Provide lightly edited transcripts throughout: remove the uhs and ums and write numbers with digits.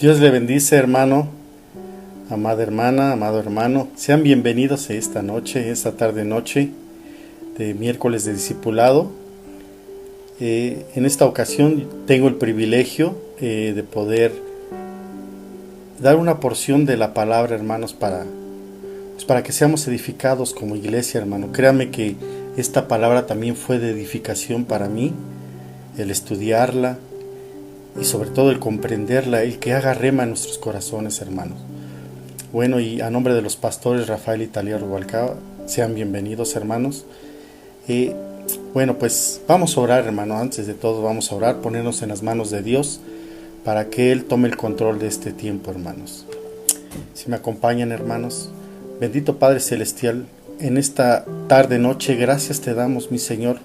Dios le bendice, hermano, amada hermana, amado hermano. Sean bienvenidos a esta noche, esta tarde-noche de miércoles de discipulado. En esta ocasión tengo el privilegio de poder dar una porción de la palabra, hermanos, para que seamos edificados como iglesia, hermano. Créame que esta palabra también fue de edificación para mí, el estudiarla y sobre todo el comprenderla, el que haga rema en nuestros corazones, hermanos. Bueno, y a nombre de los pastores Rafael y Talía Rubalcaba, sean bienvenidos, hermanos. Bueno, pues vamos a orar, hermano. Antes de todo vamos a orar, ponernos en las manos de Dios para que Él tome el control de este tiempo, hermanos. Si me acompañan, hermanos. Bendito Padre Celestial, en esta tarde noche, gracias te damos, mi Señor,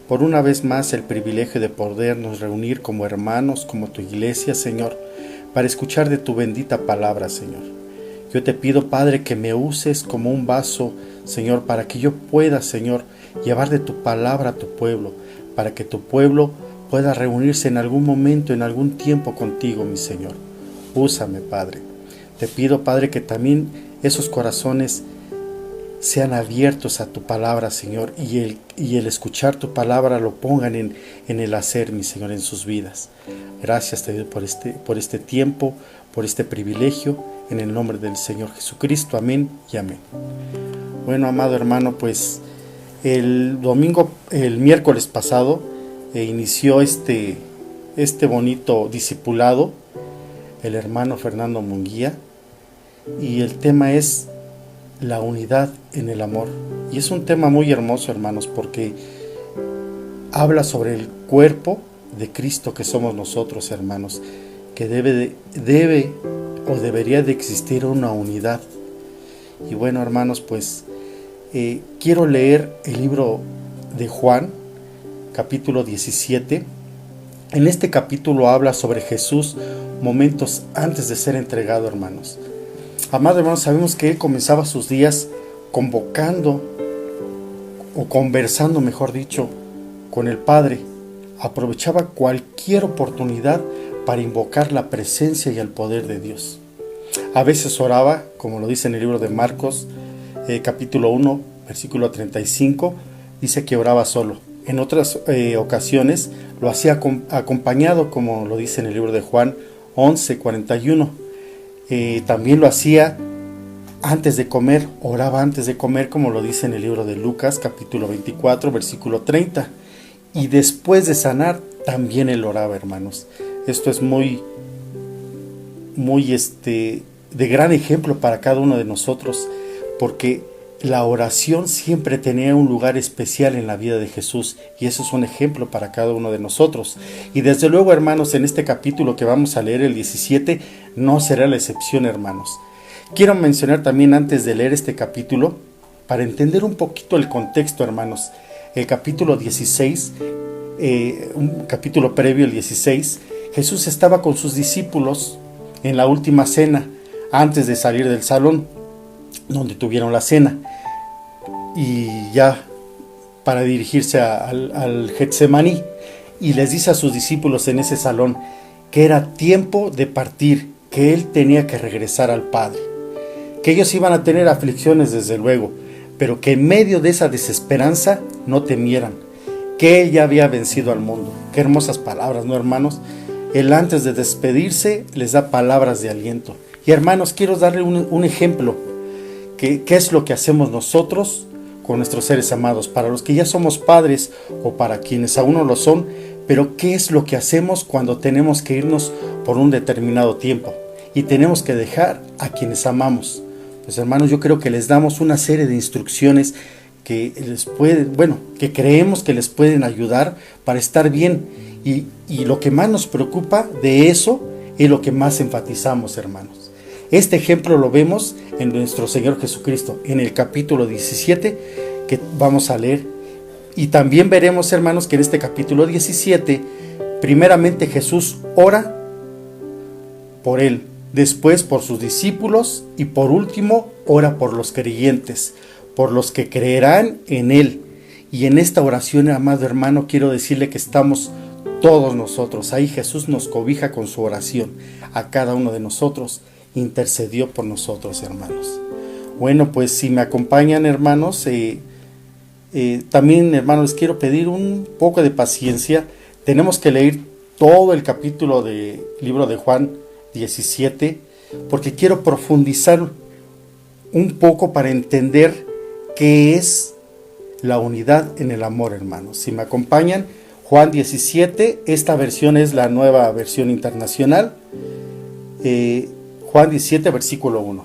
por una vez más el privilegio de podernos reunir como hermanos, como tu iglesia, Señor, para escuchar de tu bendita palabra, Señor. Yo te pido, Padre, que me uses como un vaso, Señor, para que yo pueda, Señor, llevar de tu palabra a tu pueblo, para que tu pueblo pueda reunirse en algún momento, en algún tiempo contigo, mi Señor. Úsame, Padre. Te pido, Padre, que también esos corazones sean abiertos a tu palabra, Señor, y el escuchar tu palabra lo pongan en el hacer, mi Señor, en sus vidas. Gracias te doy por este tiempo, por este privilegio, en el nombre del Señor Jesucristo. Amén y amén. Bueno, amado hermano, pues el miércoles pasado, inició este bonito discipulado el hermano Fernando Munguía, y el tema es la unidad en el amor. Y es un tema muy hermoso, hermanos, porque habla sobre el cuerpo de Cristo que somos nosotros, hermanos, que debe o debería de existir una unidad. Y bueno, hermanos, pues quiero leer el libro de Juan, capítulo 17. En este capítulo habla sobre Jesús momentos antes de ser entregado, hermanos. Amado hermano, sabemos que Él comenzaba sus días convocando o conversando, mejor dicho, con el Padre. Aprovechaba cualquier oportunidad para invocar la presencia y el poder de Dios. A veces oraba, como lo dice en el libro de Marcos, capítulo 1, versículo 35, dice que oraba solo. En otras ocasiones lo hacía acompañado, como lo dice en el libro de Juan 11, 41. También lo hacía antes de comer, oraba antes de comer, como lo dice en el libro de Lucas, capítulo 24, versículo 30. Y después de sanar, también él oraba, hermanos. Esto es muy de gran ejemplo para cada uno de nosotros, porque la oración siempre tenía un lugar especial en la vida de Jesús, y eso es un ejemplo para cada uno de nosotros. Y desde luego, hermanos, en este capítulo que vamos a leer, el 17, no será la excepción, hermanos. Quiero mencionar también, antes de leer este capítulo, para entender un poquito el contexto, hermanos, el capítulo 16, un capítulo previo, el 16, Jesús estaba con sus discípulos en la última cena, antes de salir del salón donde tuvieron la cena, y ya para dirigirse al Getsemaní, y les dice a sus discípulos en ese salón que era tiempo de partir, que él tenía que regresar al Padre, que ellos iban a tener aflicciones desde luego, pero que en medio de esa desesperanza no temieran, que él ya había vencido al mundo. Qué hermosas palabras, ¿no, hermanos? Él, antes de despedirse, les da palabras de aliento. Y hermanos, quiero darle un ejemplo. ¿Qué es lo que hacemos nosotros con nuestros seres amados? Para los que ya somos padres o para quienes aún no lo son, pero ¿qué es lo que hacemos cuando tenemos que irnos por un determinado tiempo y tenemos que dejar a quienes amamos? Pues, hermanos, yo creo que les damos una serie de instrucciones que creemos que les pueden ayudar para estar bien, y lo que más nos preocupa de eso es lo que más enfatizamos, hermanos. Este ejemplo lo vemos en nuestro Señor Jesucristo, en el capítulo 17 que vamos a leer. Y también veremos, hermanos, que en este capítulo 17, primeramente Jesús ora por él, después por sus discípulos, y por último ora por los creyentes, por los que creerán en él. Y en esta oración, amado hermano, quiero decirle que estamos todos nosotros. Ahí Jesús nos cobija con su oración. A cada uno de nosotros intercedió por nosotros, hermanos. Bueno, pues si me acompañan, hermanos, también, hermanos, les quiero pedir un poco de paciencia. Tenemos que leer todo el capítulo del libro de Juan 17, porque quiero profundizar un poco para entender qué es la unidad en el amor, hermanos. Si me acompañan, Juan 17, esta versión es la nueva versión internacional. Juan 17, versículo 1.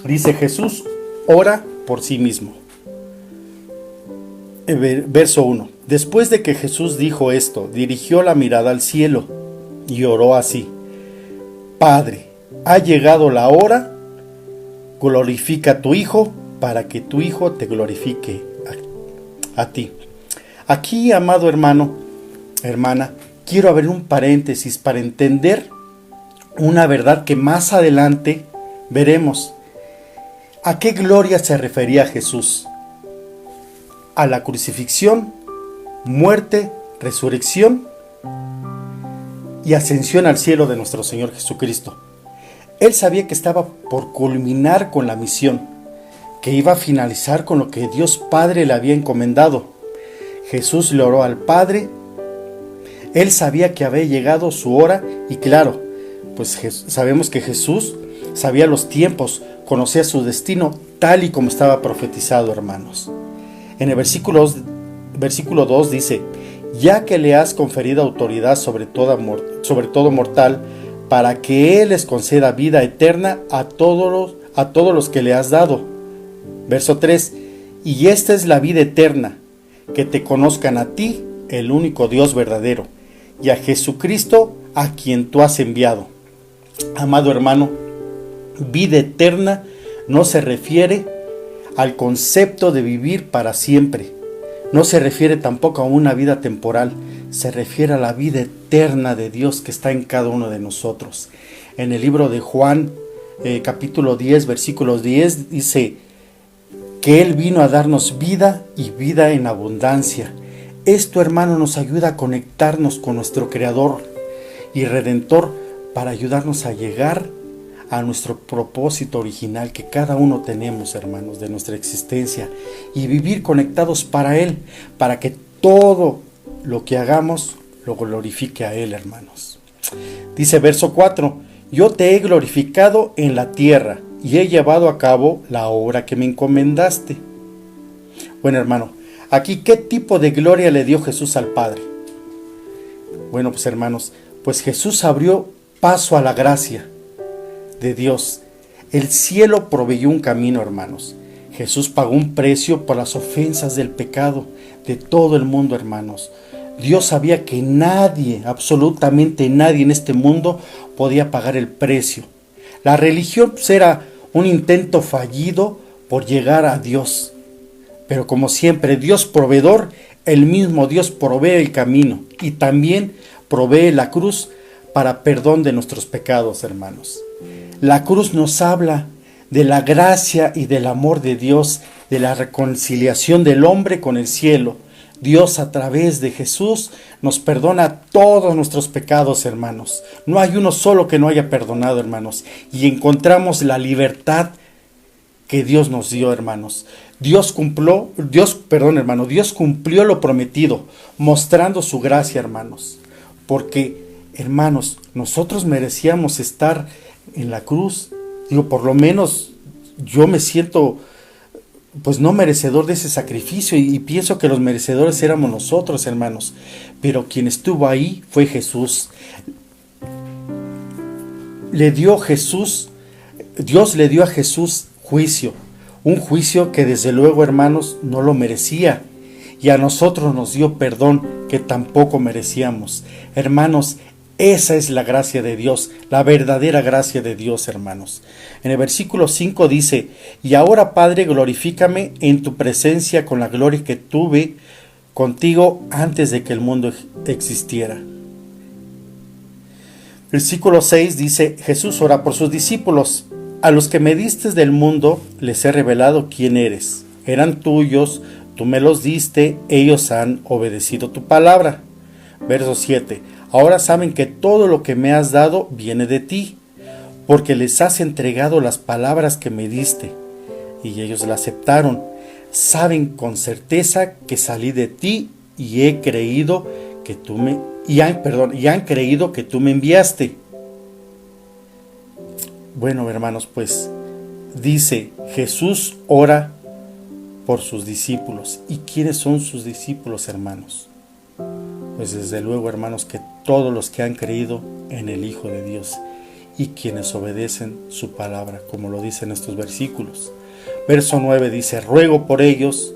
Dice: Jesús ora por sí mismo. Verso 1. Después de que Jesús dijo esto, dirigió la mirada al cielo y oró así: Padre, ha llegado la hora, glorifica a tu Hijo, para que tu Hijo te glorifique a ti. Aquí, amado hermano, hermana, quiero abrir un paréntesis para entender una verdad que más adelante veremos. ¿A qué gloria se refería Jesús? ¿A la crucifixión, muerte, resurrección y ascensión al cielo de nuestro Señor Jesucristo? Él sabía que estaba por culminar con la misión, que iba a finalizar con lo que Dios Padre le había encomendado. Jesús le oró al Padre. Él sabía que había llegado su hora y claro, pues sabemos que Jesús sabía los tiempos, conocía su destino tal y como estaba profetizado, hermanos. En el versículo 2 dice: ya que le has conferido autoridad sobre todo mortal, para que Él les conceda vida eterna a todos los que le has dado. Verso 3: y esta es la vida eterna, que te conozcan a ti, el único Dios verdadero, y a Jesucristo, a quien tú has enviado. Amado hermano, vida eterna no se refiere al concepto de vivir para siempre. No se refiere tampoco a una vida temporal. Se refiere a la vida eterna de Dios que está en cada uno de nosotros. En el libro de Juan, capítulo 10, versículos 10, dice que Él vino a darnos vida y vida en abundancia. Esto, hermano, nos ayuda a conectarnos con nuestro Creador y Redentor para ayudarnos a llegar a nuestro propósito original que cada uno tenemos, hermanos, de nuestra existencia, y vivir conectados para Él, para que todo lo que hagamos lo glorifique a Él, hermanos. Dice verso 4: yo te he glorificado en la tierra y he llevado a cabo la obra que me encomendaste. Bueno, hermano, aquí, ¿qué tipo de gloria le dio Jesús al Padre? Bueno, pues hermanos, pues Jesús abrió paso a la gracia de Dios. El cielo proveyó un camino, hermanos. Jesús pagó un precio por las ofensas del pecado de todo el mundo, hermanos. Dios sabía que nadie, absolutamente nadie en este mundo podía pagar el precio. La religión pues, era un intento fallido por llegar a Dios. Pero como siempre, Dios proveedor, el mismo Dios provee el camino y también provee la cruz para perdón de nuestros pecados, hermanos. La cruz nos habla de la gracia y del amor de Dios, de la reconciliación del hombre con el cielo. Dios, a través de Jesús, nos perdona todos nuestros pecados, hermanos. No hay uno solo que no haya perdonado, hermanos. Y encontramos la libertad que Dios nos dio, hermanos. Dios cumplió lo prometido, mostrando su gracia, hermanos. Porque, hermanos, nosotros merecíamos estar en la cruz. Por lo menos yo me siento pues no merecedor de ese sacrificio y pienso que los merecedores éramos nosotros, hermanos. Pero quien estuvo ahí fue Jesús. Dios le dio a Jesús juicio. Un juicio que desde luego, hermanos, no lo merecía. Y a nosotros nos dio perdón que tampoco merecíamos. Hermanos, esa es la gracia de Dios, la verdadera gracia de Dios, hermanos. En el versículo 5 dice: y ahora, Padre, glorifícame en tu presencia con la gloria que tuve contigo antes de que el mundo existiera. Versículo 6 dice: Jesús ora por sus discípulos. A los que me diste del mundo les he revelado quién eres. Eran tuyos, tú me los diste, ellos han obedecido tu palabra. Verso 7. Ahora saben que todo lo que me has dado viene de ti, porque les has entregado las palabras que me diste, y ellos la aceptaron. Saben con certeza que salí de ti y he creído que tú me han creído que tú me enviaste. Bueno, hermanos, pues dice, Jesús ora por sus discípulos. ¿Y quiénes son sus discípulos, hermanos? Pues desde luego, hermanos, que todos los que han creído en el Hijo de Dios y quienes obedecen su palabra, como lo dicen estos versículos. Verso 9 dice, ruego por ellos,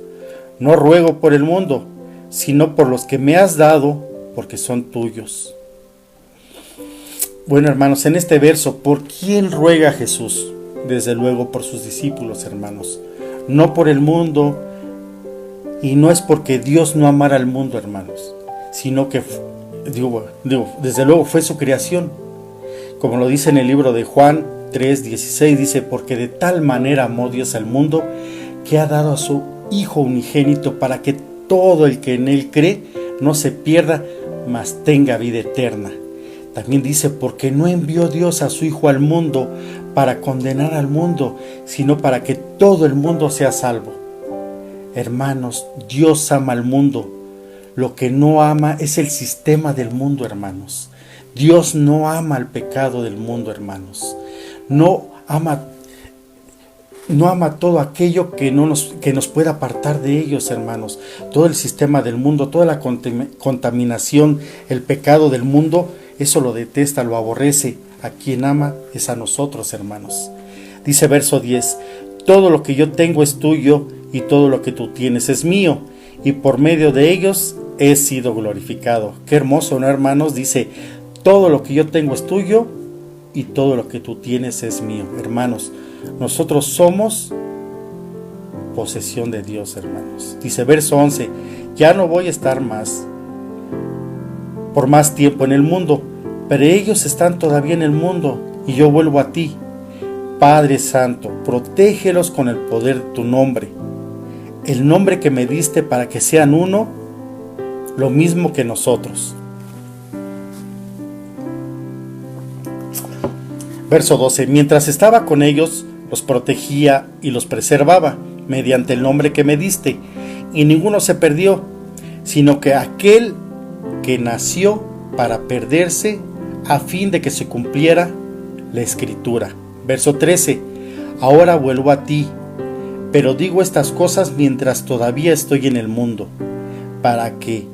no ruego por el mundo, sino por los que me has dado, porque son tuyos. Bueno, hermanos, en este verso, ¿por quién ruega Jesús? Desde luego por sus discípulos, hermanos. No por el mundo, y no es porque Dios no amara al mundo, hermanos, sino que, desde luego fue su creación. Como lo dice en el libro de Juan 3:16, dice, porque de tal manera amó Dios al mundo, que ha dado a su Hijo unigénito, para que todo el que en él cree no se pierda, mas tenga vida eterna. También dice, porque no envió Dios a su Hijo al mundo para condenar al mundo, sino para que todo el mundo sea salvo. Hermanos, Dios ama al mundo. Lo que no ama es el sistema del mundo, hermanos. Dios no ama el pecado del mundo, hermanos. No ama todo aquello que nos pueda apartar de ellos, hermanos. Todo el sistema del mundo, toda la contaminación, el pecado del mundo, eso lo detesta, lo aborrece. A quien ama es a nosotros, hermanos. Dice verso 10, todo lo que yo tengo es tuyo y todo lo que tú tienes es mío, y por medio de ellos he sido glorificado. Qué hermoso, ¿no, hermanos? Dice, todo lo que yo tengo es tuyo y todo lo que tú tienes es mío. Hermanos, nosotros somos posesión de Dios, hermanos. Dice verso 11, ya no voy a estar por más tiempo en el mundo, pero ellos están todavía en el mundo y yo vuelvo a ti. Padre Santo, protégelos con el poder de tu nombre, el nombre que me diste, para que sean uno, lo mismo que nosotros. Verso 12, mientras estaba con ellos, los protegía y los preservaba mediante el nombre que me diste, y ninguno se perdió, sino que aquel que nació para perderse, a fin de que se cumpliera la Escritura. Verso 13, ahora vuelvo a ti, pero digo estas cosas mientras todavía estoy en el mundo, para que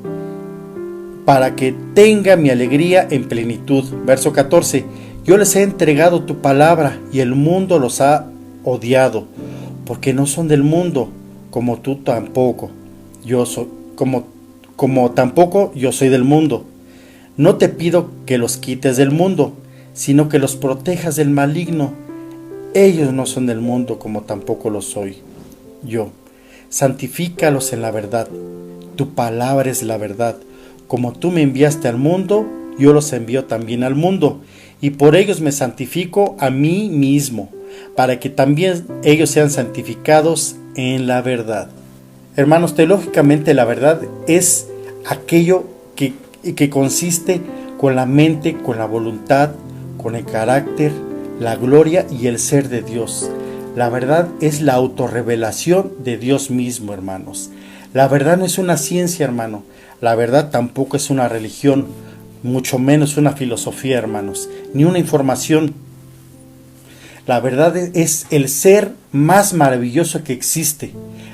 tenga mi alegría en plenitud. Verso 14, yo les he entregado tu palabra y el mundo los ha odiado, porque no son del mundo, como tú tampoco. Como tampoco yo soy del mundo. No te pido que los quites del mundo, sino que los protejas del maligno. Ellos no son del mundo, como tampoco lo soy yo. Santifícalos en la verdad. Tu palabra es la verdad. Como tú me enviaste al mundo, yo los envío también al mundo, y por ellos me santifico a mí mismo, para que también ellos sean santificados en la verdad. Hermanos, teológicamente la verdad es aquello que consiste con la mente, con la voluntad, con el carácter, la gloria y el ser de Dios. La verdad es la autorrevelación de Dios mismo, hermanos. La verdad no es una ciencia, hermano. La verdad tampoco es una religión, mucho menos una filosofía, hermanos, ni una información. La verdad es el ser más maravilloso que existe.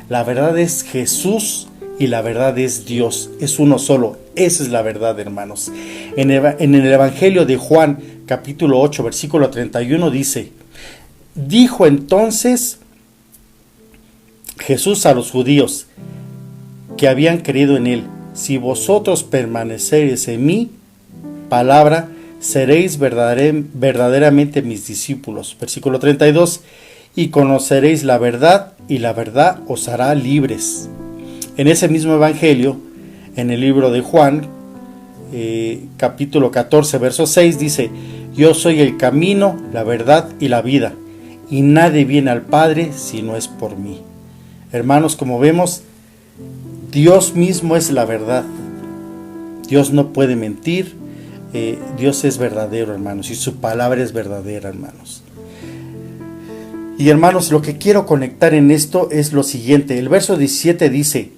La verdad es Jesús y la verdad es Dios. Es uno solo. Esa es la verdad, hermanos. En el Evangelio de Juan, capítulo 8, versículo 31, dice, dijo entonces Jesús a los judíos que habían creído en él, si vosotros permanecereis en mi palabra, seréis verdaderamente mis discípulos. Versículo 32, y conoceréis la verdad, y la verdad os hará libres. En ese mismo evangelio, en el libro de Juan, capítulo 14, verso 6, dice, yo soy el camino, la verdad y la vida, y nadie viene al Padre si no es por mí. Hermanos, como vemos, Dios mismo es la verdad. Dios no puede mentir. Dios es verdadero, hermanos, y su palabra es verdadera, hermanos. Y hermanos, lo que quiero conectar en esto es lo siguiente. El verso 17 dice: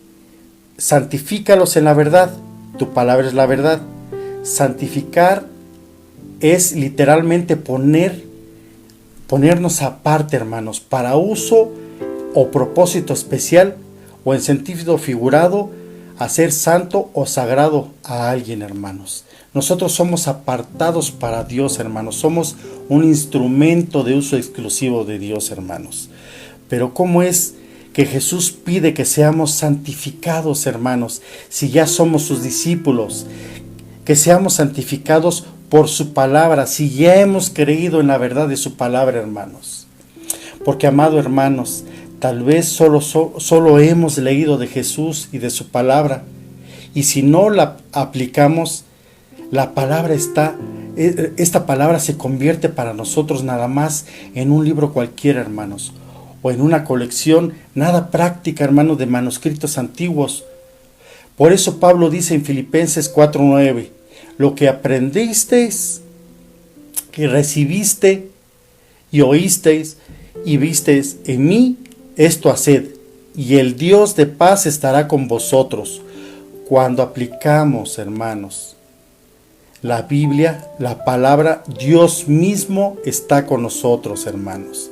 santifícalos en la verdad, tu palabra es la verdad. Santificar es literalmente ponernos aparte, hermanos, para uso o propósito especial, o en sentido figurado, hacer santo o sagrado a alguien, hermanos. Nosotros somos apartados para Dios, hermanos. Somos un instrumento de uso exclusivo de Dios, hermanos. Pero ¿cómo es que Jesús pide que seamos santificados, hermanos, si ya somos sus discípulos? Que seamos santificados por su palabra, si ya hemos creído en la verdad de su palabra, hermanos. Porque, amados hermanos, tal vez solo hemos leído de Jesús y de su palabra, y si no la aplicamos, esta palabra se convierte para nosotros nada más en un libro cualquiera, hermanos, o en una colección nada práctica, hermanos, de manuscritos antiguos. Por eso Pablo dice en Filipenses 4:9: lo que aprendisteis, que recibiste y oísteis y visteis en mí, esto haced, y el Dios de paz estará con vosotros. Cuando aplicamos, hermanos, la Biblia, la palabra, Dios mismo está con nosotros, hermanos.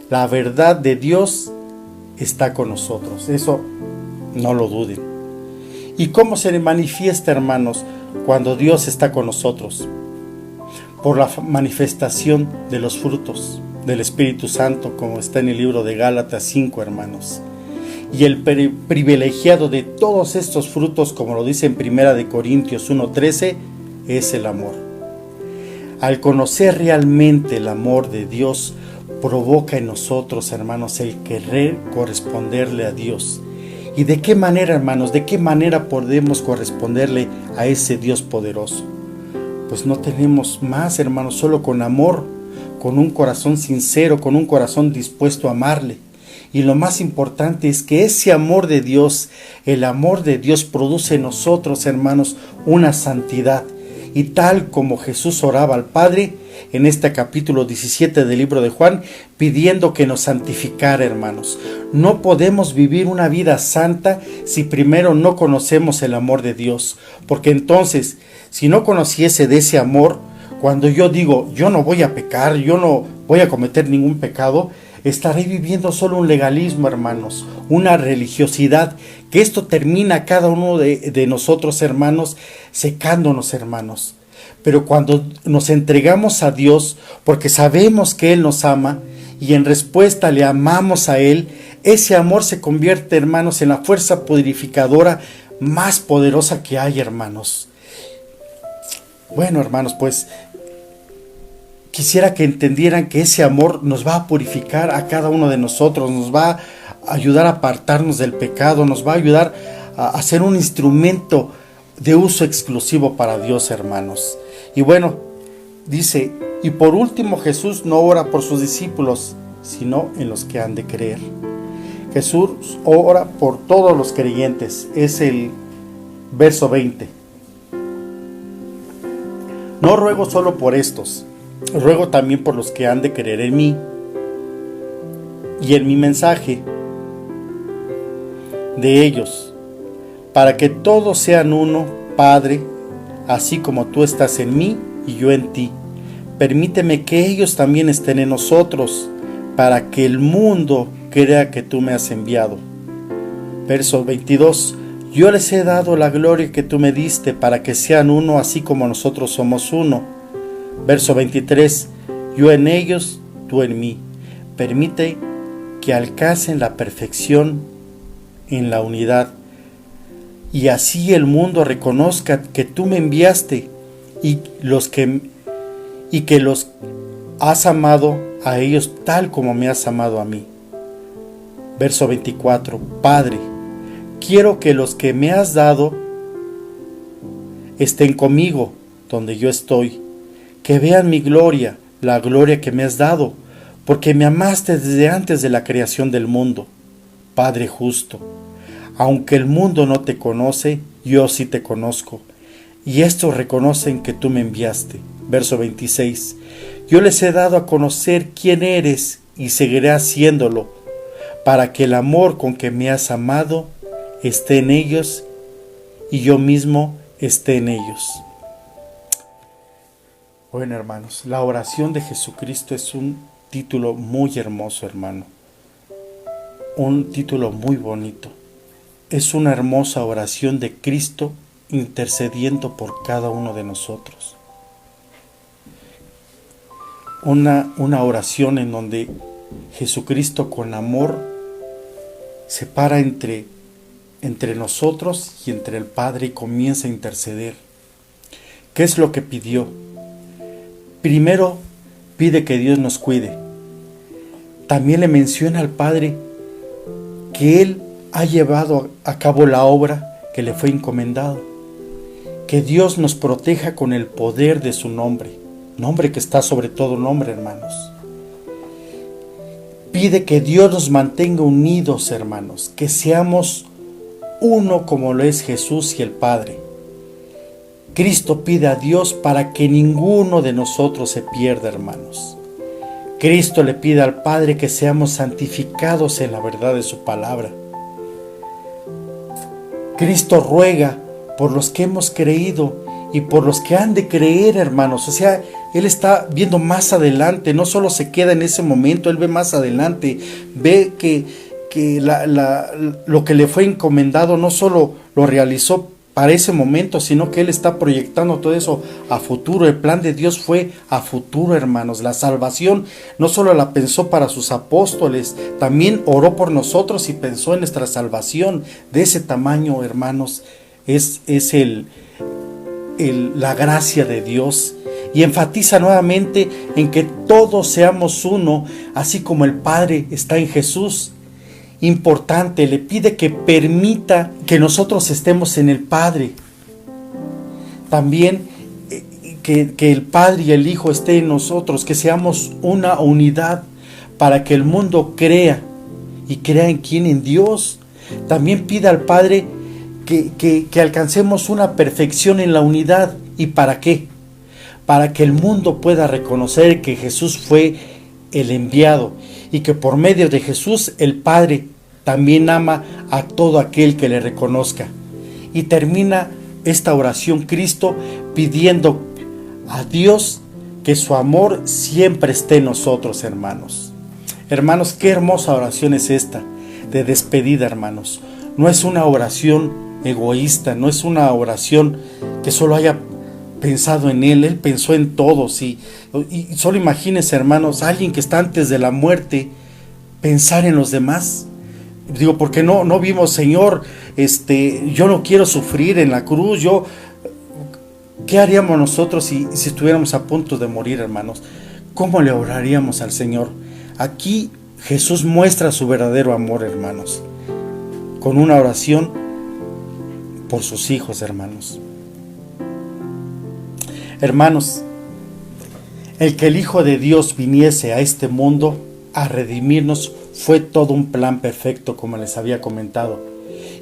La verdad de Dios está con nosotros. Eso no lo duden. ¿Y cómo se manifiesta, hermanos, cuando Dios está con nosotros? Por la manifestación de los frutos del Espíritu Santo, como está en el libro de Gálatas 5, hermanos. Y el privilegiado de todos estos frutos, como lo dice en 1 Corintios 1:13, es el amor. Al conocer realmente el amor de Dios, provoca en nosotros, hermanos, el querer corresponderle a Dios. ¿Y de qué manera, hermanos? ¿De qué manera podemos corresponderle a ese Dios poderoso? Pues no tenemos más, hermanos, solo con amor, con un corazón sincero, con un corazón dispuesto a amarle. Y lo más importante es que ese amor de Dios, el amor de Dios produce en nosotros, hermanos, una santidad. Y tal como Jesús oraba al Padre en este capítulo 17 del libro de Juan, pidiendo que nos santificara, hermanos. No podemos vivir una vida santa si primero no conocemos el amor de Dios. Porque entonces, si no conociese de ese amor, cuando yo digo, yo no voy a pecar, yo no voy a cometer ningún pecado, estaré viviendo solo un legalismo, hermanos, una religiosidad, que esto termina cada uno de nosotros, hermanos, secándonos, hermanos. Pero cuando nos entregamos a Dios, porque sabemos que Él nos ama, y en respuesta le amamos a Él, ese amor se convierte, hermanos, en la fuerza purificadora más poderosa que hay, hermanos. Bueno, hermanos, pues quisiera que entendieran que ese amor nos va a purificar a cada uno de nosotros, nos va a ayudar a apartarnos del pecado, nos va a ayudar a ser un instrumento de uso exclusivo para Dios, hermanos. Y bueno, dice, y por último Jesús no ora por sus discípulos, sino en los que han de creer. Jesús ora por todos los creyentes, es el verso 20. No ruego solo por estos, ruego también por los que han de creer en mí y en mi mensaje de ellos, para que todos sean uno, Padre, así como tú estás en mí y yo en ti. Permíteme que ellos también estén en nosotros, para que el mundo crea que tú me has enviado. Verso 22. Yo les he dado la gloria que tú me diste, para que sean uno, así como nosotros somos uno. Verso 23. Yo en ellos, tú en mí. Permite que alcancen la perfección en la unidad, y así el mundo reconozca que tú me enviaste y que los has amado a ellos tal como me has amado a mí. Verso 24. Padre, quiero que los que me has dado estén conmigo donde yo estoy, que vean mi gloria, la gloria que me has dado, porque me amaste desde antes de la creación del mundo. Padre justo, Aunque el mundo no te conoce, yo sí te conozco. Y estos reconocen que tú me enviaste. Verso 26. Yo les he dado a conocer quién eres y seguiré haciéndolo, para que el amor con que me has amado esté en ellos y yo mismo esté en ellos. Bueno, hermanos, la oración de Jesucristo es un título muy hermoso, hermano. Un título muy bonito. Es una hermosa oración de Cristo intercediendo por cada uno de nosotros. Una oración en donde Jesucristo con amor se para entre nosotros y entre el Padre y comienza a interceder. ¿Qué es lo que pidió? Primero pide que Dios nos cuide. También le menciona al Padre que Él ha llevado a cabo la obra que le fue encomendado. Que Dios nos proteja con el poder de su nombre, nombre que está sobre todo nombre, hermanos. Pide que Dios nos mantenga unidos, hermanos, que seamos uno como lo es Jesús y el Padre. Cristo pide a Dios para que ninguno de nosotros se pierda, hermanos. Cristo le pide al Padre que seamos santificados en la verdad de su palabra. Cristo ruega por los que hemos creído y por los que han de creer, hermanos. O sea, Él está viendo más adelante, no solo se queda en ese momento, Él ve más adelante, ve que lo que le fue encomendado no solo lo realizó para ese momento, sino que Él está proyectando todo eso a futuro. El plan de Dios fue a futuro, hermanos. La salvación no solo la pensó para sus apóstoles, también oró por nosotros y pensó en nuestra salvación. De ese tamaño, hermanos, es la gracia de Dios. Y enfatiza nuevamente en que todos seamos uno, así como el Padre está en Jesús. Importante, le pide que permita que nosotros estemos en el Padre. También que el Padre y el Hijo estén en nosotros, que seamos una unidad para que el mundo crea y crea en quién, en Dios. También pide al Padre que alcancemos una perfección en la unidad. ¿Y para qué? Para que el mundo pueda reconocer que Jesús fue el enviado y que por medio de Jesús el Padre también ama a todo aquel que le reconozca. Y termina esta oración Cristo pidiendo a Dios que su amor siempre esté en nosotros, hermanos. Hermanos, qué hermosa oración es esta de despedida, hermanos. No es una oración egoísta, no es una oración que solo haya pensado en Él. Él pensó en todos y solo imagínense, hermanos, alguien que está antes de la muerte pensar en los demás. Digo, porque no vimos, Señor, yo no quiero sufrir en la cruz. ¿Qué haríamos nosotros si estuviéramos a punto de morir, hermanos? ¿Cómo le oraríamos al Señor? Aquí Jesús muestra su verdadero amor, hermanos, con una oración por sus hijos, hermanos. Hermanos, el que el Hijo de Dios viniese a este mundo a redimirnos fue todo un plan perfecto, como les había comentado,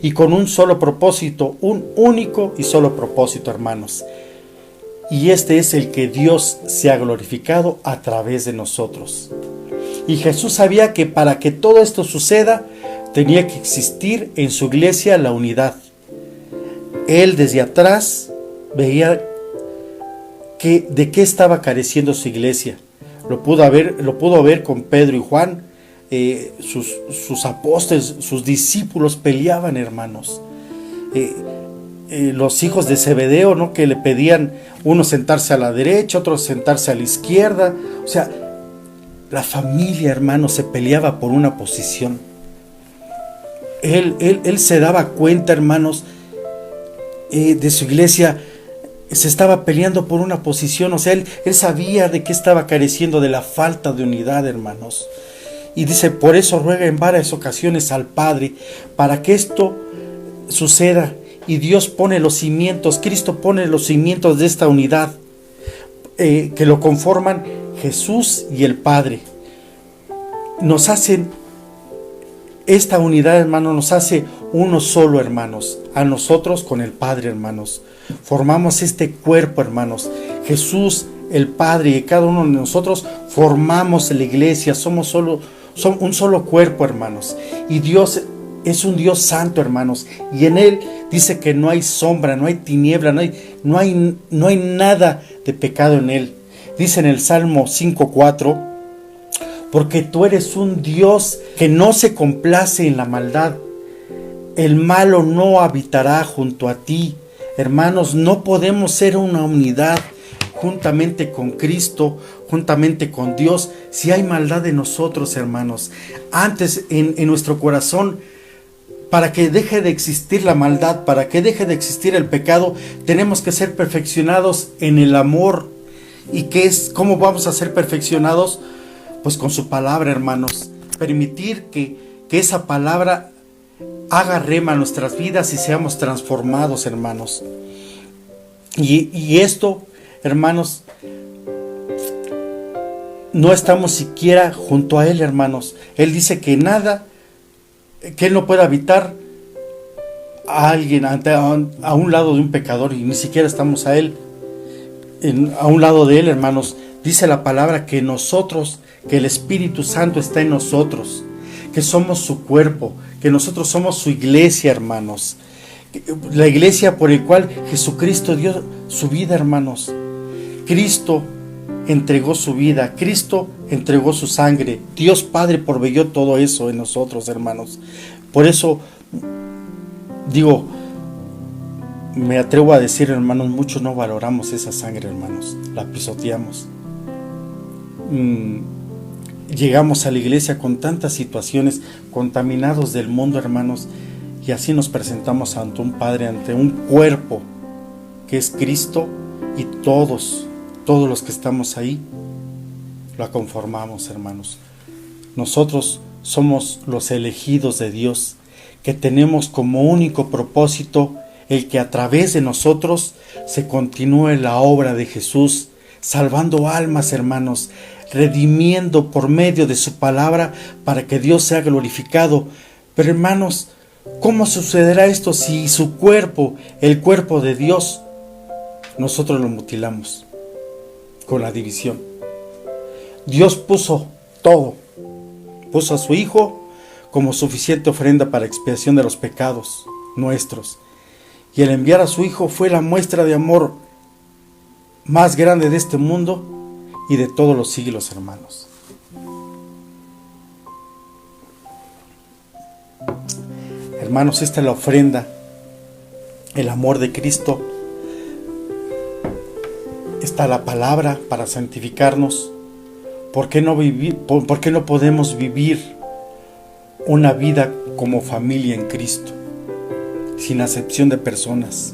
y con un solo propósito, un único y solo propósito, hermanos. Y este es el que Dios sea glorificado a través de nosotros. Y Jesús sabía que para que todo esto suceda, tenía que existir en su iglesia la unidad. Él desde atrás veía de qué estaba careciendo su iglesia. Lo pudo ver con Pedro y Juan. Sus apóstoles, sus discípulos peleaban, hermanos. Los hijos de Zebedeo, ¿no?, que le pedían uno sentarse a la derecha, otro sentarse a la izquierda. O sea, la familia, hermanos, se peleaba por una posición. Él se daba cuenta, hermanos, de su iglesia. Se estaba peleando por una posición. O sea, él sabía de qué estaba careciendo, de la falta de unidad, hermanos. Y dice, por eso ruega en varias ocasiones al Padre, para que esto suceda. Y Dios pone los cimientos, Cristo pone los cimientos de esta unidad, que lo conforman Jesús y el Padre. Nos hacen, esta unidad, hermano, nos hace uno solo, hermanos, a nosotros con el Padre, hermanos. Formamos este cuerpo, hermanos. Jesús, el Padre y cada uno de nosotros formamos la iglesia. Somos un solo cuerpo, hermanos. Y Dios es un Dios santo, hermanos. Y en Él dice que no hay sombra, no hay tiniebla, no hay nada de pecado en Él. Dice en el Salmo 5:4, porque tú eres un Dios que no se complace en la maldad. El malo no habitará junto a ti. Hermanos, no podemos ser una unidad juntamente con Cristo, juntamente con Dios, si hay maldad en nosotros, hermanos. Antes, en nuestro corazón, para que deje de existir la maldad, para que deje de existir el pecado, tenemos que ser perfeccionados en el amor. ¿Y cómo vamos a ser perfeccionados? Pues con su palabra, hermanos. Permitir que esa palabra haga rema en nuestras vidas y seamos transformados, hermanos. Y esto, hermanos, no estamos siquiera junto a Él, hermanos. Él dice que Él no puede habitar a alguien a un lado de un pecador, y ni siquiera estamos a un lado de Él, hermanos. Dice la palabra que que el Espíritu Santo está en nosotros, que somos su cuerpo, que nosotros somos su iglesia, hermanos. La iglesia por el cual Jesucristo dio su vida, hermanos. Cristo entregó su vida, Cristo entregó su sangre. Dios Padre proveyó todo eso en nosotros, hermanos. Por eso digo, me atrevo a decir, hermanos, muchos no valoramos esa sangre, hermanos. La pisoteamos. Llegamos a la iglesia con tantas situaciones, contaminados del mundo, hermanos, y así nos presentamos ante un Padre, ante un cuerpo que es Cristo, y todos los que estamos ahí la conformamos, hermanos. Nosotros somos los elegidos de Dios, que tenemos como único propósito el que a través de nosotros se continúe la obra de Jesús, salvando almas, hermanos, redimiendo por medio de su palabra para que Dios sea glorificado. Pero, hermanos, ¿cómo sucederá esto si su cuerpo, el cuerpo de Dios, nosotros lo mutilamos con la división? Dios puso todo, puso a su Hijo como suficiente ofrenda para expiación de los pecados nuestros, y el enviar a su Hijo fue la muestra de amor más grande de este mundo y de todos los siglos, hermanos. Hermanos, esta es la ofrenda, el amor de Cristo. Está la palabra para santificarnos. ¿Por qué no podemos vivir una vida como familia en Cristo, sin acepción de personas?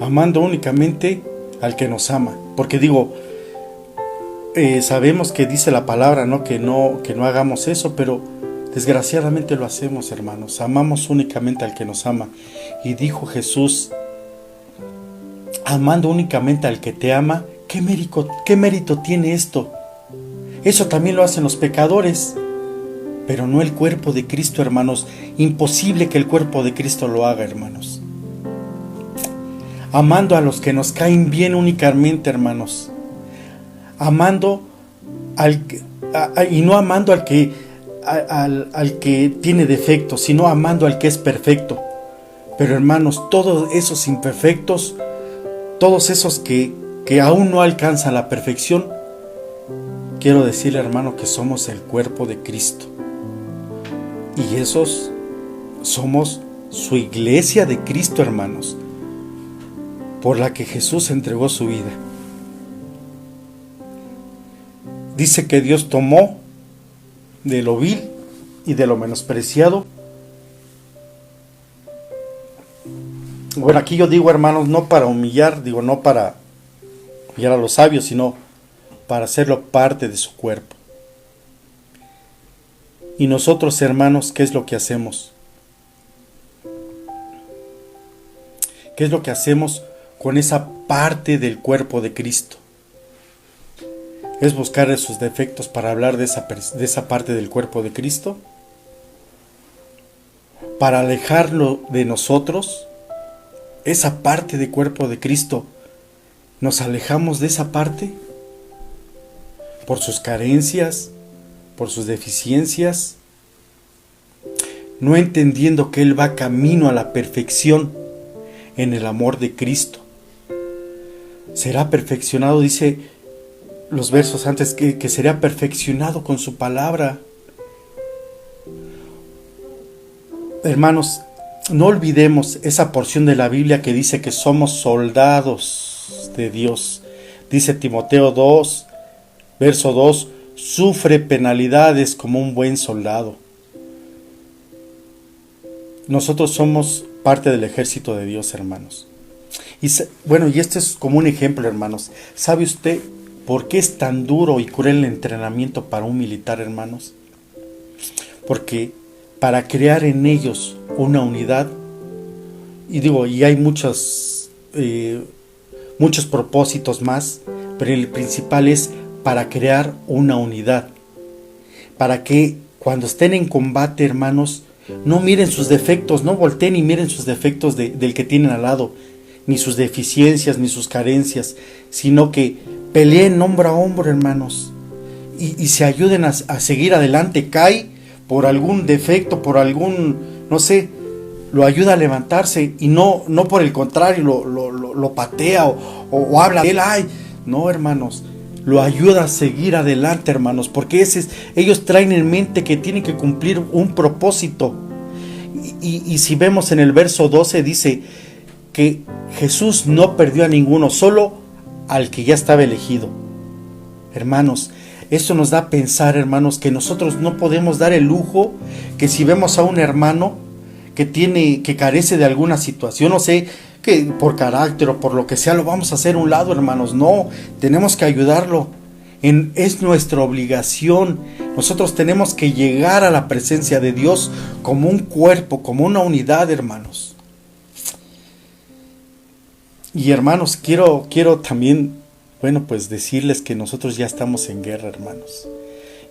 Amando únicamente al que nos ama. Porque digo, sabemos que dice la palabra, ¿no? Que no hagamos eso, pero desgraciadamente lo hacemos, hermanos. Amamos únicamente al que nos ama. Y dijo Jesús, amando únicamente al que te ama, ¿qué mérito tiene esto? Eso también lo hacen los pecadores, pero no el cuerpo de Cristo, hermanos. Imposible que el cuerpo de Cristo lo haga, hermanos. Amando a los que nos caen bien únicamente, hermanos. Amando y no amando al que tiene defectos, sino amando al que es perfecto. Pero, hermanos, todos esos imperfectos, todos esos que aún no alcanzan la perfección, quiero decirle, hermano, que somos el cuerpo de Cristo. Y esos somos su iglesia de Cristo, hermanos, por la que Jesús entregó su vida. Dice que Dios tomó de lo vil y de lo menospreciado. Bueno, aquí yo digo, hermanos, no para humillar, no para humillar a los sabios, sino para hacerlo parte de su cuerpo. Y nosotros, hermanos, ¿qué es lo que hacemos? ¿Qué es lo que hacemos con esa parte del cuerpo de Cristo? ¿Es buscar esos defectos para hablar de esa parte del cuerpo de Cristo? ¿Para alejarlo de nosotros? Esa parte del cuerpo de Cristo, ¿nos alejamos de esa parte? ¿Por sus carencias? ¿Por sus deficiencias? No entendiendo que Él va camino a la perfección en el amor de Cristo. Será perfeccionado, dice los versos antes, que será perfeccionado con su palabra. Hermanos, no olvidemos esa porción de la Biblia que dice que somos soldados de Dios. Dice Timoteo 2, verso 2, sufre penalidades como un buen soldado. Nosotros somos parte del ejército de Dios, hermanos. Y este es como un ejemplo, hermanos. ¿Sabe usted por qué es tan duro y cruel el entrenamiento para un militar, hermanos? Porque para crear en ellos una unidad, y hay muchos propósitos más, pero el principal es para crear una unidad, para que cuando estén en combate, hermanos, no miren sus defectos, no volteen y miren sus defectos del que tienen al lado, ni sus deficiencias, ni sus carencias, sino que peleen hombro a hombro, hermanos, y se ayuden a seguir adelante. Cae por algún defecto, por algún, no sé, lo ayuda a levantarse, y no por el contrario, lo patea o habla de él. Ay, no, hermanos, lo ayuda a seguir adelante, hermanos, porque ellos traen en mente que tienen que cumplir un propósito. Y si vemos en el verso 12, dice que Jesús no perdió a ninguno, solo al que ya estaba elegido. Hermanos, esto nos da a pensar, hermanos, que nosotros no podemos dar el lujo que si vemos a un hermano que carece de alguna situación, no sé, que por carácter o por lo que sea, lo vamos a hacer a un lado, hermanos. No, tenemos que ayudarlo. Es nuestra obligación. Nosotros tenemos que llegar a la presencia de Dios como un cuerpo, como una unidad, hermanos. Y hermanos, quiero también, pues decirles que nosotros ya estamos en guerra, hermanos.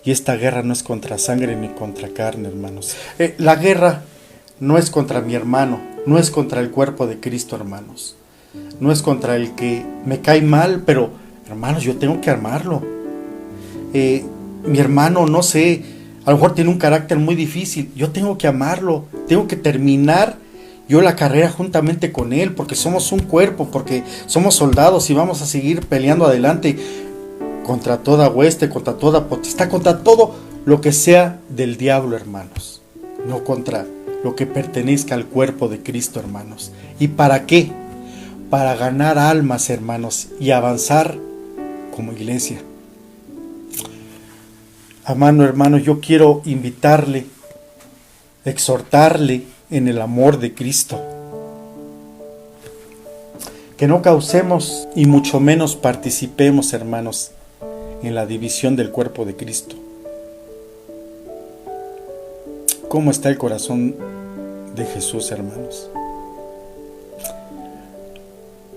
Y esta guerra no es contra sangre ni contra carne, hermanos. La guerra no es contra mi hermano, no es contra el cuerpo de Cristo, hermanos. No es contra el que me cae mal, pero, hermanos, yo tengo que armarlo. Mi hermano, no sé, a lo mejor tiene un carácter muy difícil. Yo tengo que amarlo, tengo que terminar yo la carrera juntamente con él, porque somos un cuerpo, porque somos soldados y vamos a seguir peleando adelante contra toda hueste, contra toda potestad, contra todo lo que sea del diablo, hermanos. No contra lo que pertenezca al cuerpo de Cristo, hermanos. ¿Y para qué? Para ganar almas, hermanos, y avanzar como iglesia. Amado hermano, yo quiero invitarle, exhortarle en el amor de Cristo. Que no causemos y mucho menos participemos, hermanos, en la división del cuerpo de Cristo. ¿Cómo está el corazón de Jesús, hermanos?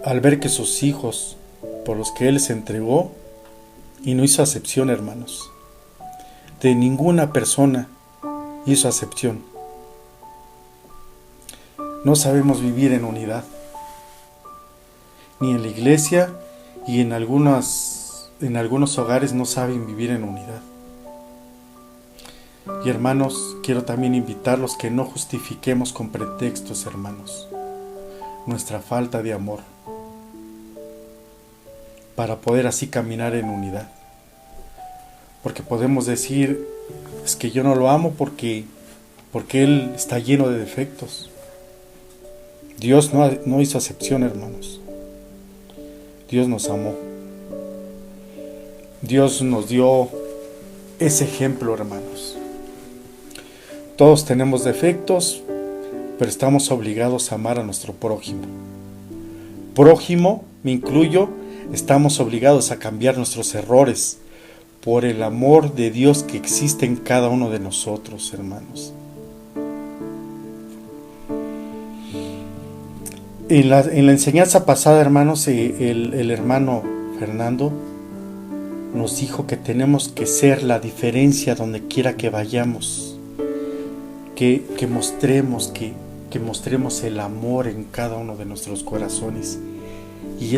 Al ver que sus hijos, por los que Él se entregó, y no hizo acepción, hermanos, de ninguna persona hizo acepción. No sabemos vivir en unidad, ni en la iglesia, y en algunos hogares no saben vivir en unidad. Y hermanos, quiero también invitarlos que no justifiquemos con pretextos, hermanos, nuestra falta de amor, para poder así caminar en unidad. Porque podemos decir, es que yo no lo amo porque él está lleno de defectos. Dios no hizo acepción, hermanos. Dios nos amó. Dios nos dio ese ejemplo, hermanos. Todos tenemos defectos, pero estamos obligados a amar a nuestro prójimo. Prójimo, me incluyo, estamos obligados a cambiar nuestros errores por el amor de Dios que existe en cada uno de nosotros, hermanos. En la enseñanza pasada, hermanos, el hermano Fernando nos dijo que tenemos que ser la diferencia donde quiera que vayamos, que mostremos el amor en cada uno de nuestros corazones, y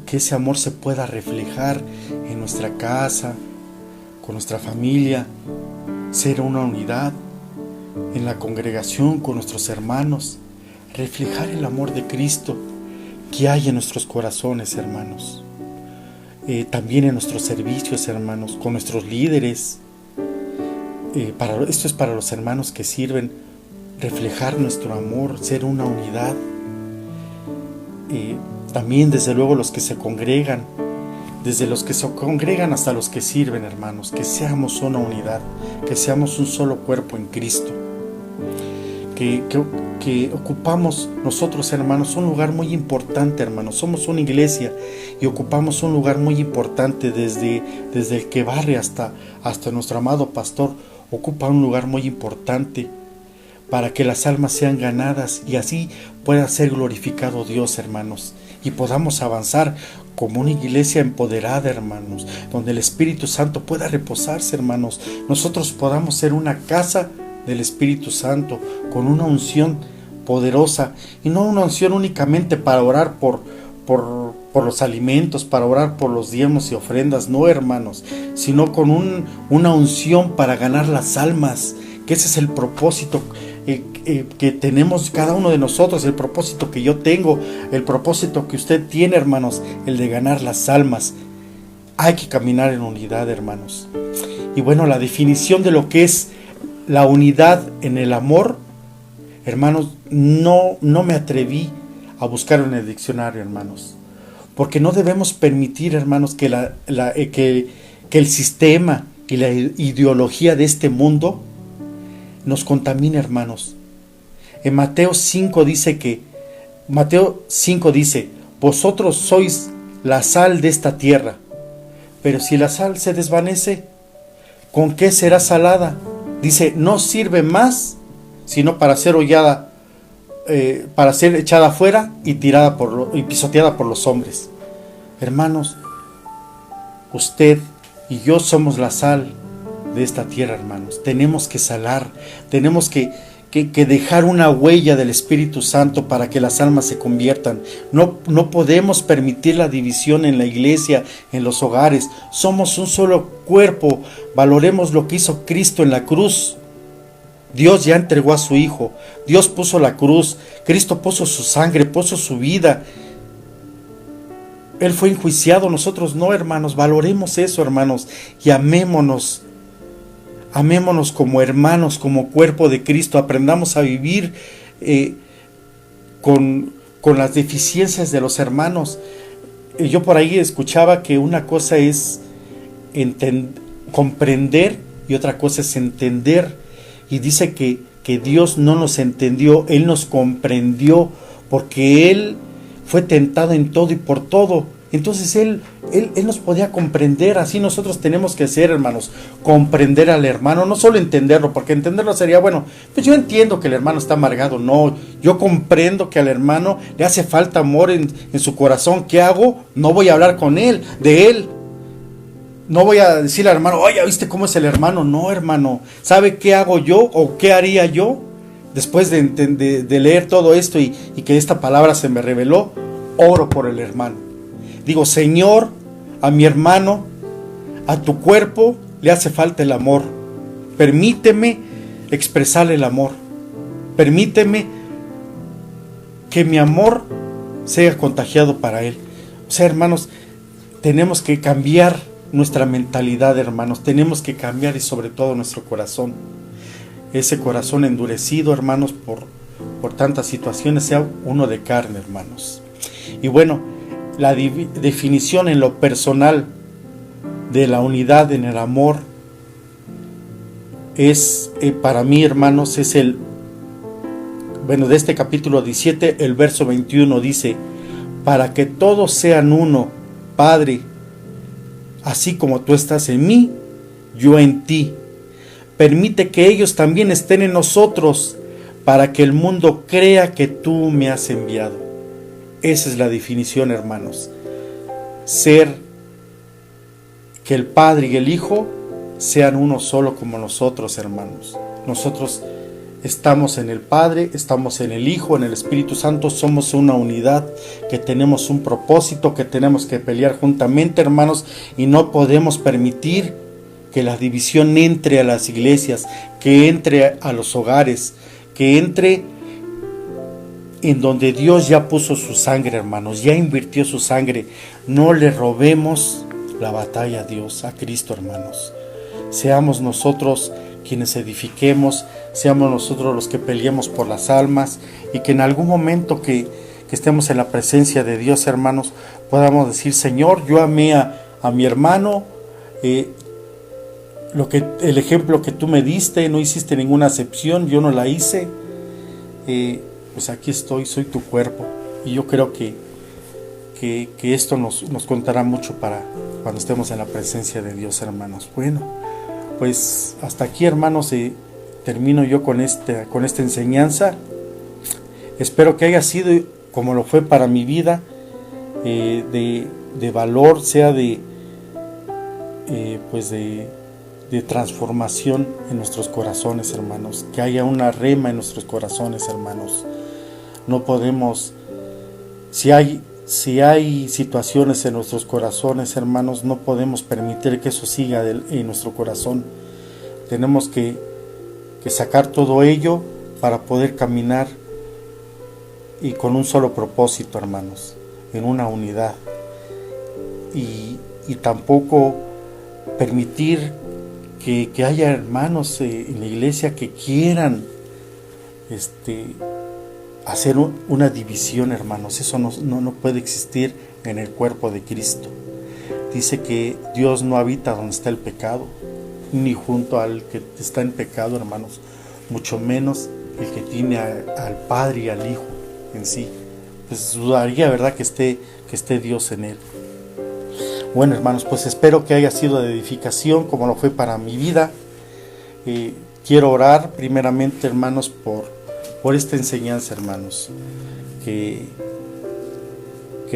que ese amor se pueda reflejar en nuestra casa, con nuestra familia, ser una unidad, en la congregación con nuestros hermanos, reflejar el amor de Cristo que hay en nuestros corazones, hermanos. También en nuestros servicios, hermanos, con nuestros líderes. Esto es para los hermanos que sirven, reflejar nuestro amor, ser una unidad. También, desde luego, los que se congregan, desde los que se congregan hasta los que sirven, hermanos, que seamos una unidad, que seamos un solo cuerpo en Cristo. Que ocupamos nosotros, hermanos, un lugar muy importante, hermanos. Somos una iglesia y ocupamos un lugar muy importante, desde el que barre hasta nuestro amado pastor. Ocupa un lugar muy importante para que las almas sean ganadas y así pueda ser glorificado Dios, hermanos, y podamos avanzar como una iglesia empoderada, hermanos, donde el Espíritu Santo pueda reposarse, hermanos. Nosotros podamos ser una casa del Espíritu Santo, con una unción poderosa, y no una unción únicamente para orar por los alimentos, para orar por los diezmos y ofrendas, no, hermanos, sino con una unción para ganar las almas, que ese es el propósito que tenemos cada uno de nosotros, el propósito que yo tengo, el propósito que usted tiene, hermanos, el de ganar las almas. Hay que caminar en unidad, hermanos. Y bueno, la definición de lo que es la unidad en el amor, hermanos, no me atreví a buscar en el diccionario, hermanos, porque no debemos permitir, hermanos, que el sistema y la ideología de este mundo nos contamine, hermanos. En Mateo 5 dice, vosotros sois la sal de esta tierra, pero si la sal se desvanece, ¿con qué será salada? Dice, no sirve más sino para ser hollada, para ser echada afuera y pisoteada por los hombres. Hermanos, usted y yo somos la sal de esta tierra, hermanos. Tenemos que salar, tenemos que dejar una huella del Espíritu Santo para que las almas se conviertan. No podemos permitir la división en la iglesia, en los hogares. Somos un solo cuerpo. Valoremos lo que hizo Cristo en la cruz. Dios ya entregó a su Hijo. Dios puso la cruz. Cristo puso su sangre, puso su vida. Él fue enjuiciado, nosotros no, hermanos. Valoremos eso, hermanos, y amémonos. Amémonos como hermanos, como cuerpo de Cristo. Aprendamos a vivir con las deficiencias de los hermanos. Yo por ahí escuchaba que una cosa es comprender y otra cosa es entender. Y dice que Dios no nos entendió, Él nos comprendió, porque Él fue tentado en todo y por todo. Entonces Él nos podía comprender. Así nosotros tenemos que ser, hermanos, comprender al hermano, no solo entenderlo, porque entenderlo sería, bueno, pues yo entiendo que el hermano está amargado. No, yo comprendo que al hermano le hace falta amor en su corazón. ¿Qué hago? No voy a hablar con él, de él. No voy a decirle al hermano, oye, ¿viste cómo es el hermano? No, hermano, ¿sabe qué hago yo o qué haría yo? Después de leer todo esto y que esta palabra se me reveló, oro por el hermano. Digo, Señor, a mi hermano, a tu cuerpo le hace falta el amor. Permíteme expresarle el amor. Permíteme que mi amor sea contagiado para él. O sea, hermanos, tenemos que cambiar nuestra mentalidad, hermanos. Tenemos que cambiar y sobre todo nuestro corazón. Ese corazón endurecido, hermanos, por tantas situaciones, sea uno de carne, hermanos. Y bueno, la definición en lo personal de la unidad en el amor es, para mí, hermanos, es de este capítulo 17, el verso 21 dice, para que todos sean uno, Padre, así como tú estás en mí, yo en ti. Permite que ellos también estén en nosotros, para que el mundo crea que tú me has enviado. Esa es la definición, hermanos. que el Padre y el Hijo sean uno solo como nosotros, hermanos. Nosotros estamos en el Padre, estamos en el Hijo, en el Espíritu Santo, somos una unidad, que tenemos un propósito, que tenemos que pelear juntamente, hermanos, y no podemos permitir que la división entre a las iglesias, que entre a los hogares, que entre en donde Dios ya puso su sangre, hermanos, ya invirtió su sangre. No le robemos la batalla a Dios, a Cristo, hermanos. Seamos nosotros quienes edifiquemos, seamos nosotros los que peleemos por las almas, y que en algún momento que estemos en la presencia de Dios, hermanos, podamos decir: Señor, yo amé a mi hermano, el ejemplo que tú me diste, no hiciste ninguna acepción, yo no la hice, pues aquí estoy, soy tu cuerpo. Y yo creo que esto nos contará mucho para cuando estemos en la presencia de Dios, hermanos. Bueno, pues hasta aquí, hermanos, termino yo con esta enseñanza. Espero que haya sido, como lo fue para mi vida, de valor, sea de transformación en nuestros corazones, hermanos. Que haya una rema en nuestros corazones, hermanos. No podemos, si hay situaciones en nuestros corazones, hermanos, no podemos permitir que eso siga en nuestro corazón. Tenemos que sacar todo ello para poder caminar y con un solo propósito, hermanos, en una unidad. Y tampoco permitir que haya hermanos en la iglesia que quieran hacer una división, hermanos. Eso no puede existir en el cuerpo de Cristo. Dice que Dios no habita donde está el pecado, ni junto al que está en pecado, hermanos, mucho menos el que tiene al Padre y al Hijo en sí. Pues dudaría, ¿verdad?, que esté Dios en él. Bueno, hermanos, pues espero que haya sido de edificación como lo fue para mi vida. Quiero orar primeramente, hermanos, por esta enseñanza, hermanos, que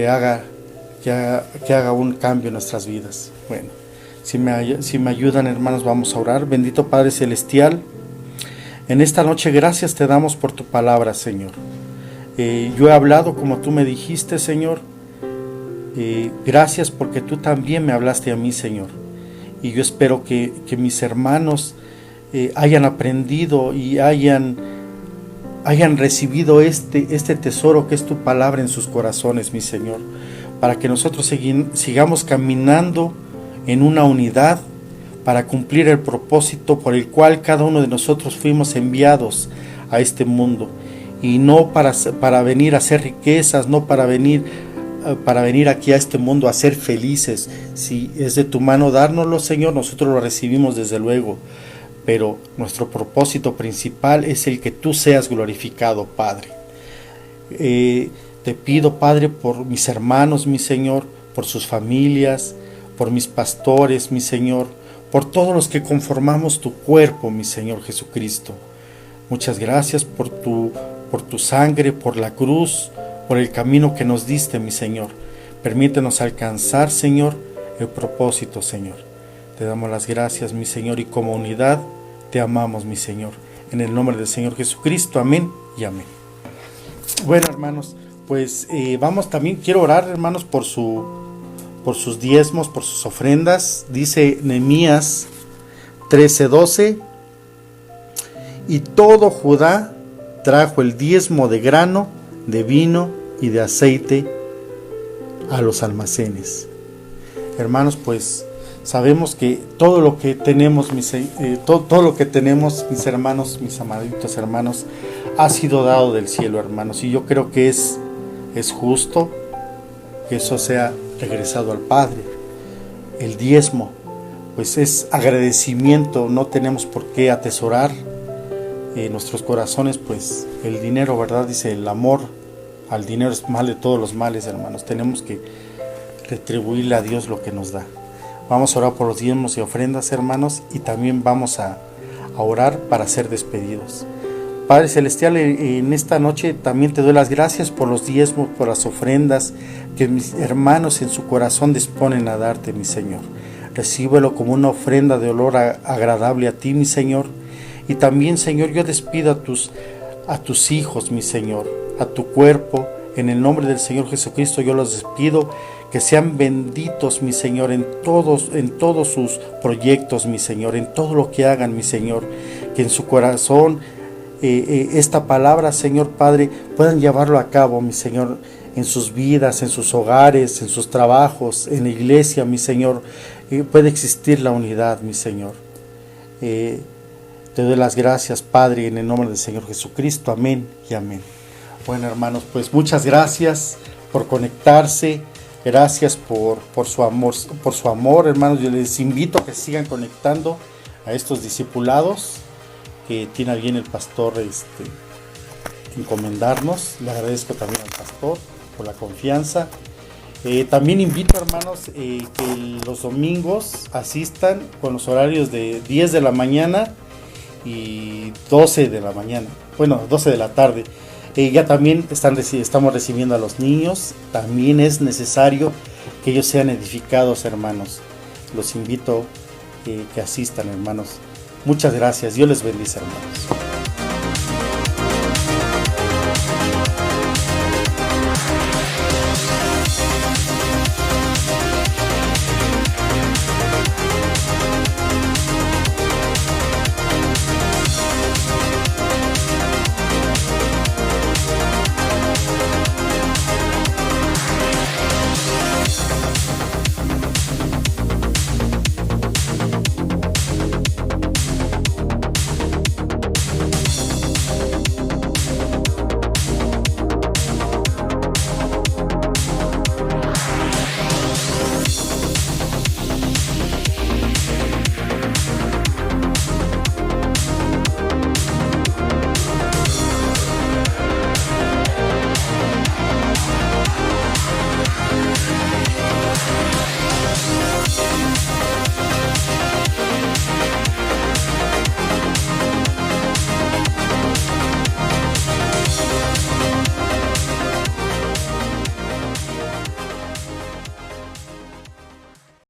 haga un cambio en nuestras vidas. Bueno, si me ayudan, hermanos, vamos a orar. Bendito Padre Celestial, en esta noche gracias te damos por tu palabra, Señor. Yo he hablado como tú me dijiste, Señor. Gracias porque tú también me hablaste a mí, Señor. Y yo espero que mis hermanos hayan aprendido y hayan recibido este tesoro que es tu palabra en sus corazones, mi Señor, para que nosotros sigamos caminando en una unidad para cumplir el propósito por el cual cada uno de nosotros fuimos enviados a este mundo, y no para venir a hacer riquezas, no para venir aquí a este mundo a ser felices. Si es de tu mano dárnoslo, Señor, nosotros lo recibimos desde luego, pero nuestro propósito principal es el que tú seas glorificado, Padre. Te pido, Padre, por mis hermanos, mi Señor, por sus familias, por mis pastores, mi Señor, por todos los que conformamos tu cuerpo, mi Señor Jesucristo. Muchas gracias por tu sangre, por la cruz, por el camino que nos diste, mi Señor. Permítenos alcanzar, Señor, el propósito, Señor. Te damos las gracias, mi Señor, y como unidad te amamos, mi Señor. En el nombre del Señor Jesucristo, amén y amén. Bueno, hermanos, pues quiero orar, hermanos, por sus diezmos, por sus ofrendas. Dice Nehemías 13:12: y todo Judá trajo el diezmo de grano, de vino y de aceite a los almacenes. Hermanos, pues sabemos que todo lo que tenemos, mis hermanos, mis amaditos hermanos, ha sido dado del cielo, hermanos, y yo creo que es justo que eso sea regresado al Padre. El diezmo, pues es agradecimiento. No tenemos por qué atesorar en nuestros corazones, pues el dinero, ¿verdad? Dice, el amor al dinero es mal de todos los males, hermanos. Tenemos que retribuirle a Dios lo que nos da. Vamos a orar por los diezmos y ofrendas, hermanos, y también vamos a orar para ser despedidos. Padre Celestial, en esta noche también te doy las gracias por los diezmos, por las ofrendas que mis hermanos en su corazón disponen a darte, mi Señor. recíbelo como una ofrenda de olor agradable a ti, mi Señor. Y también, Señor, yo despido a tus hijos, mi Señor, a tu cuerpo. En el nombre del Señor Jesucristo yo los despido, que sean benditos, mi Señor, en todos sus proyectos, mi Señor, en todo lo que hagan, mi Señor, que en su corazón esta palabra, Señor Padre, puedan llevarlo a cabo, mi Señor, en sus vidas, en sus hogares, en sus trabajos, en la iglesia, mi Señor. Puede existir la unidad, mi Señor. Te doy las gracias, Padre, en el nombre del Señor Jesucristo. Amén y amén. Bueno, hermanos, pues muchas gracias por conectarse. Gracias por su amor, hermanos. Yo les invito a que sigan conectando a estos discipulados que tiene bien el pastor encomendarnos. Le agradezco también al pastor por la confianza. También invito, hermanos, que los domingos asistan con los horarios de 10 de la mañana y 12 de la mañana. Bueno, 12 de la tarde. Ya también estamos recibiendo a los niños. También es necesario que ellos sean edificados, hermanos. Los invito que asistan, hermanos. Muchas gracias. Dios les bendice, hermanos.